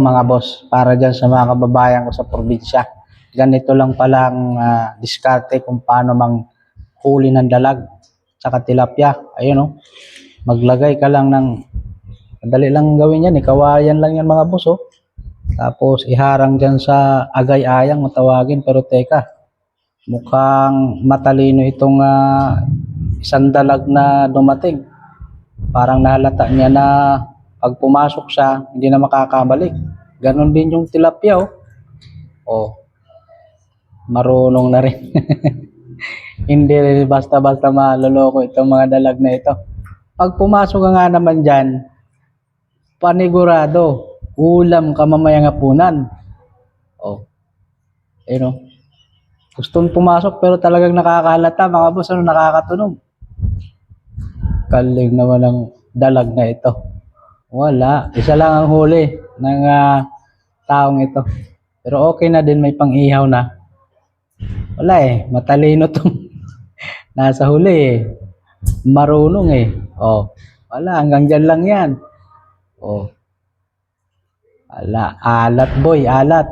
Mga boss, para dyan sa mga kababayan ko sa probinsya. Ganito lang palang diskarte kung paano mang huli ng dalag tsaka tilapia. Ayun oh, maglagay ka lang ng, madali lang gawin yan, kawayan lang yan mga boss oh. Tapos iharang dyan sa agay-ayang matawagin, pero teka, mukhang matalino itong isang dalag na dumating. Parang nahalata niya na pag pumasok siya, hindi na makakabalik. Ganon din yung tilapia oh. Oh, marunong na rin. Hindi rin basta-basta maloloko itong mga dalag na ito. Pag pumasok ka nga naman dyan, panigurado, ulam ka mamayang hapunan. Oh, ayun oh. Gustong pumasok pero talagang nakakahalata mga boss, ano, nakakatunog. Kaling naman ang dalag na ito. Wala, isa lang ang huli ng taong ito. Pero okay na din, may pang-ihaw na. Wala matalino tong nasa huli marunong Oh, wala, hanggang dyan lang yan. Oh, wala, alat boy, alat.